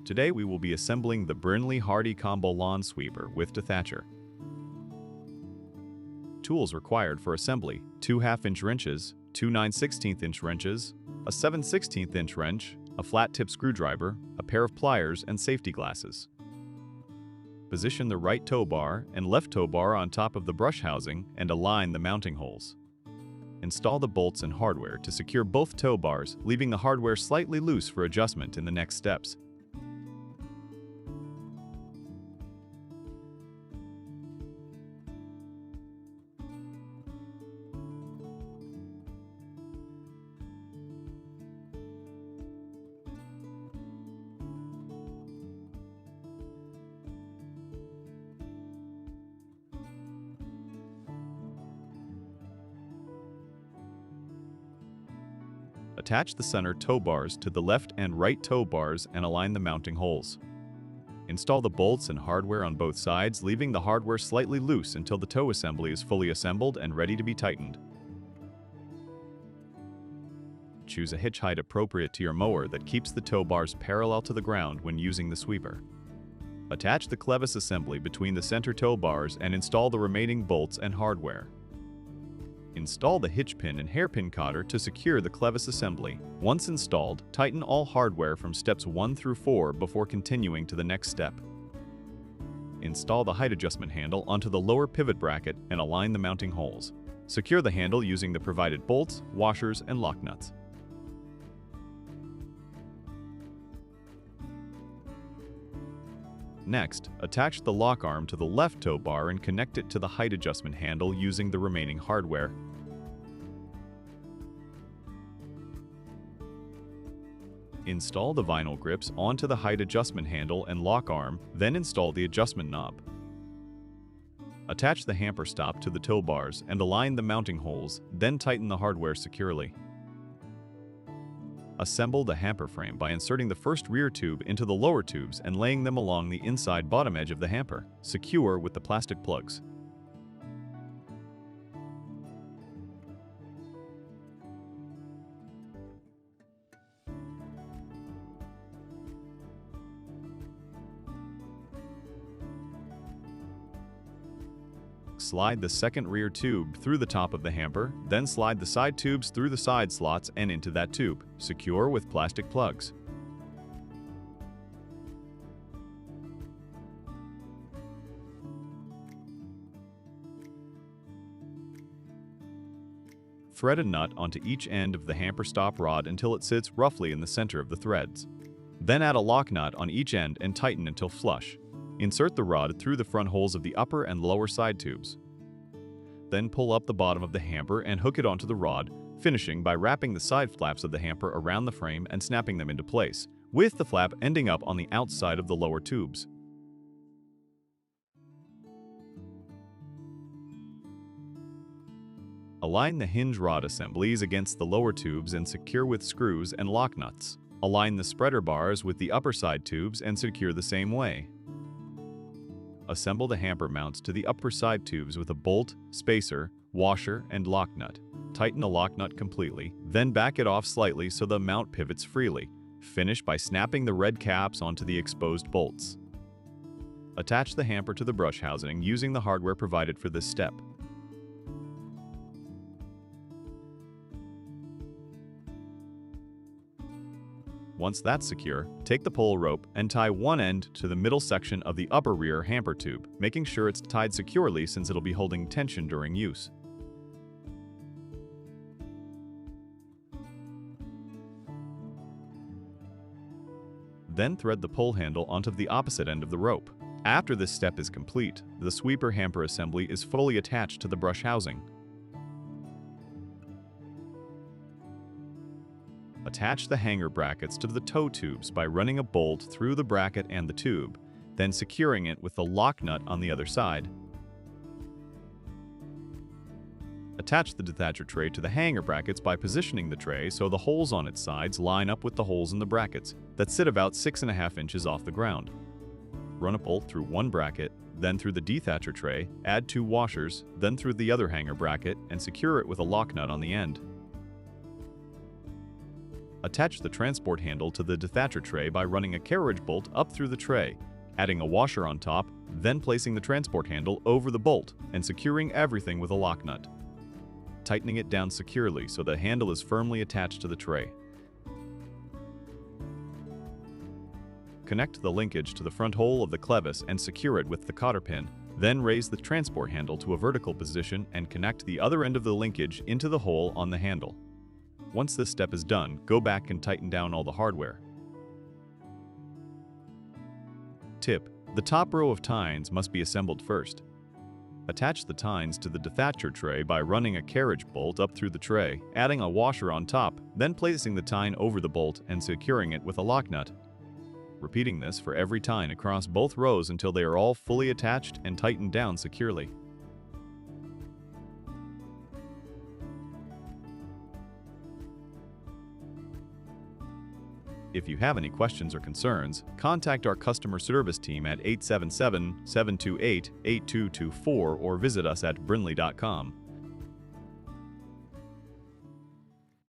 Today we will be assembling the Brinly-Hardy Combo Lawn Sweeper with Dethatcher. Tools required for assembly: 2 1/2-inch wrenches, 2 9/16-inch wrenches, a 7/16-inch wrench, a flat-tip screwdriver, a pair of pliers, and safety glasses. Position the right tow bar and left tow bar on top of the brush housing and align the mounting holes. Install the bolts and hardware to secure both tow bars, leaving the hardware slightly loose for adjustment in the next steps. Attach the center tow bars to the left and right tow bars and align the mounting holes. Install the bolts and hardware on both sides, leaving the hardware slightly loose until the tow assembly is fully assembled and ready to be tightened. Choose a hitch height appropriate to your mower that keeps the tow bars parallel to the ground when using the sweeper. Attach the clevis assembly between the center tow bars and install the remaining bolts and hardware. Install the hitch pin and hairpin cotter to secure the clevis assembly. Once installed, tighten all hardware from steps 1 through 4 before continuing to the next step. Install the height adjustment handle onto the lower pivot bracket and align the mounting holes. Secure the handle using the provided bolts, washers, and lock nuts. Next, attach the lock arm to the left tow bar and connect it to the height adjustment handle using the remaining hardware. Install the vinyl grips onto the height adjustment handle and lock arm, then install the adjustment knob. Attach the hamper stop to the tow bars and align the mounting holes, then tighten the hardware securely. Assemble the hamper frame by inserting the first rear tube into the lower tubes and laying them along the inside bottom edge of the hamper. Secure with the plastic plugs. Slide the second rear tube through the top of the hamper, then slide the side tubes through the side slots and into that tube. Secure with plastic plugs. Thread a nut onto each end of the hamper stop rod until it sits roughly in the center of the threads. Then add a lock nut on each end and tighten until flush. Insert the rod through the front holes of the upper and lower side tubes. Then pull up the bottom of the hamper and hook it onto the rod, finishing by wrapping the side flaps of the hamper around the frame and snapping them into place, with the flap ending up on the outside of the lower tubes. Align the hinge rod assemblies against the lower tubes and secure with screws and lock nuts. Align the spreader bars with the upper side tubes and secure the same way. Assemble the hamper mounts to the upper side tubes with a bolt, spacer, washer, and lock nut. Tighten the lock nut completely, then back it off slightly so the mount pivots freely. Finish by snapping the red caps onto the exposed bolts. Attach the hamper to the brush housing using the hardware provided for this step. Once that's secure, take the pull rope and tie one end to the middle section of the upper rear hamper tube, making sure it's tied securely since it'll be holding tension during use. Then thread the pull handle onto the opposite end of the rope. After this step is complete, the sweeper hamper assembly is fully attached to the brush housing. Attach the hanger brackets to the tow tubes by running a bolt through the bracket and the tube, then securing it with the lock nut on the other side. Attach the Dethatcher tray to the hanger brackets by positioning the tray so the holes on its sides line up with the holes in the brackets that sit about 6 1/2 inches off the ground. Run a bolt through one bracket, then through the Dethatcher tray, add 2 washers, then through the other hanger bracket, and secure it with a lock nut on the end. Attach the transport handle to the Dethatcher tray by running a carriage bolt up through the tray, adding a washer on top, then placing the transport handle over the bolt and securing everything with a lock nut. Tightening it down securely so the handle is firmly attached to the tray. Connect the linkage to the front hole of the clevis and secure it with the cotter pin. Then raise the transport handle to a vertical position and connect the other end of the linkage into the hole on the handle. Once this step is done, go back and tighten down all the hardware. Tip: the top row of tines must be assembled first. Attach the tines to the Dethatcher tray by running a carriage bolt up through the tray, adding a washer on top, then placing the tine over the bolt and securing it with a lock nut. Repeating this for every tine across both rows until they are all fully attached and tightened down securely. If you have any questions or concerns, contact our customer service team at 877-728-8224 or visit us at Brinly.com.